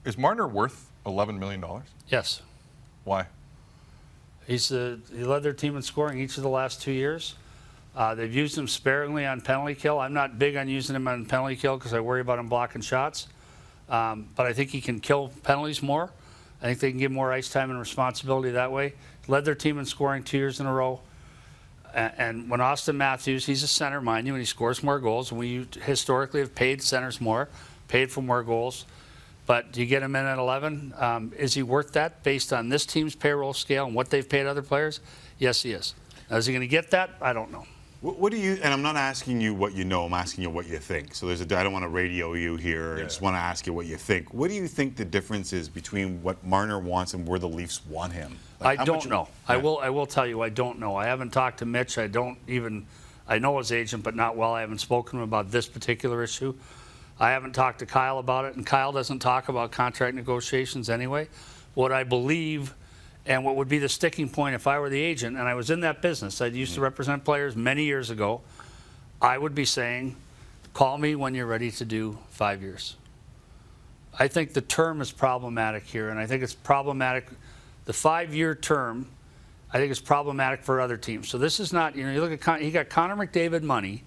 Is Marner worth $11 million? Yes. Why? He led their team in scoring each of the last 2 years. They've used him sparingly on penalty kill. I'm not big on using him on penalty kill because I worry about him blocking shots. But I think he can kill penalties more. I think they can give more ice time and responsibility that way. Led their team in scoring 2 years in a row. And when Austin Matthews, he's a center, mind you, and he scores more goals. And we historically have paid centers more, paid for more goals. But do you get him in at 11? Is he worth that based on this team's payroll scale and what they've paid other players? Yes, he is. Now, is he going to get that? I don't know. What do you, and I'm not asking you what you know, I'm asking you what you think. So I don't want to radio you here, I just want to ask you what you think. What do you think the difference is between what Marner wants and where the Leafs want him? Like, I don't know. Yeah. I will tell you, I don't know. I haven't talked to Mitch. I know his agent, but not well. I haven't spoken to him about this particular issue. I haven't talked to Kyle about it, and Kyle doesn't talk about contract negotiations anyway. What I believe, and what would be the sticking point if I were the agent, and I was in that business, I used to represent players many years ago, I would be saying, call me when you're ready to do 5 years. I think the term is problematic here, and I think it's problematic. The 5-year term, I think, is problematic for other teams. So this is not, you look at, he got Connor McDavid money,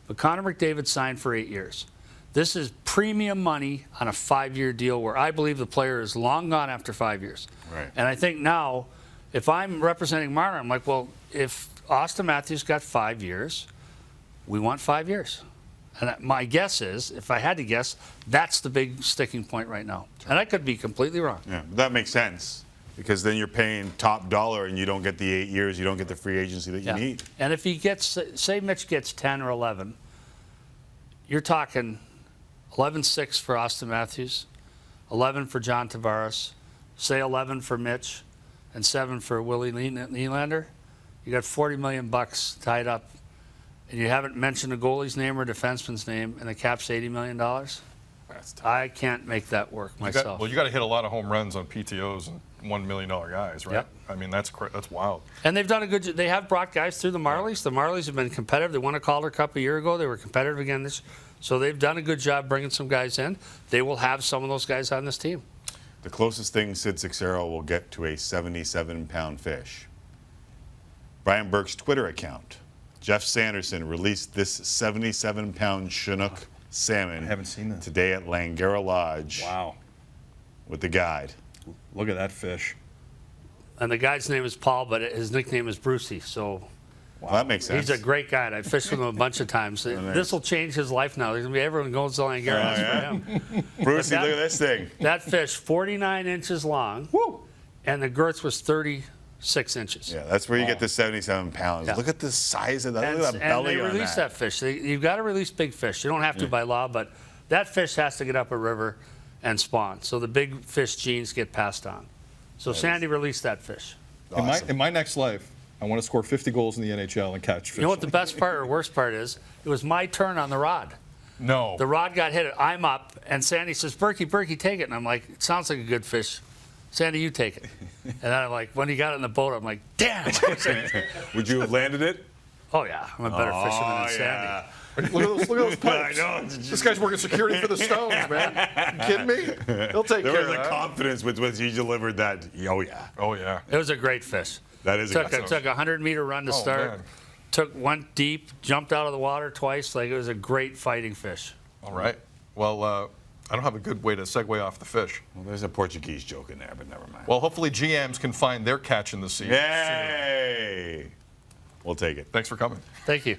but Connor McDavid signed for 8 years. This is premium money on a 5-year deal where I believe the player is long gone after 5 years. Right. And I think now, if I'm representing Marner, I'm like, well, if Austin Matthews got 5 years, we want 5 years. And my guess is, if I had to guess, that's the big sticking point right now. And I could be completely wrong. Yeah, that makes sense. Because then you're paying top dollar and you don't get the 8 years, you don't get the free agency that you need. And if he gets, say Mitch gets 10 or 11, you're talking 11-6 for Austin Matthews, 11 for John Tavares, say 11 for Mitch, and 7 for Willie Nylander. You got $40 million tied up, and you haven't mentioned a goalie's name or defenseman's name, and the cap's $80 million. That's tough. I can't make that work myself. You got to hit a lot of home runs on PTOs and $1 million guys, right? Yep. I mean, that's wild. And they've done a good job. They have brought guys through the Marlies. The Marlies have been competitive. They won a Calder Cup a year ago. They were competitive again this. So they've done a good job bringing some guys in. They will have some of those guys on this team. The closest thing Sid Cicero will get to a 77-pound fish. Brian Burke's Twitter account. Jeff Sanderson released this 77-pound Chinook salmon. I haven't seen this. Today at Langara Lodge. Wow. With the guide. Look at that fish. And the guy's name is Paul, but his nickname is Brucey. So well, that makes sense. He's a great guy. I fished with him a bunch of times. This will change his life now. There's going to be everyone goes to Langara for him. Brucey, look at this thing. That fish, 49 inches long, woo, and the girth was 36 inches. Yeah, that's where you get the 77 pounds. Yeah. Look at the size of that. Look at that belly on that. And they release that fish. You've got to release big fish. You don't have to by law, but that fish has to get up a river and spawn. So the big fish genes get passed on. So Sandy released that fish. Awesome. In my next life, I want to score 50 goals in the NHL and catch fish. You know what the best part or worst part is? It was my turn on the rod. No. The rod got hit. I'm up, and Sandy says, Berkey, take it. And I'm like, it sounds like a good fish. Sandy, you take it. And then I'm like, when he got it in the boat, I'm like, damn. Would you have landed it? Oh, yeah. I'm a better fisherman than Sandy. Look at those pipes. I know. This guy's working security for the Stones, man. You kidding me? He'll take care of that. There was a confidence with which he delivered that. Oh, yeah. Oh, yeah. It was a great fish. That is took a 100-meter run to start. Went deep, jumped out of the water twice. Like, it was a great fighting fish. All right. Well, I don't have a good way to segue off the fish. Well, there's a Portuguese joke in there, but never mind. Well, hopefully GMs can find their catch in the sea. Yay! We'll take it. Thanks for coming. Thank you.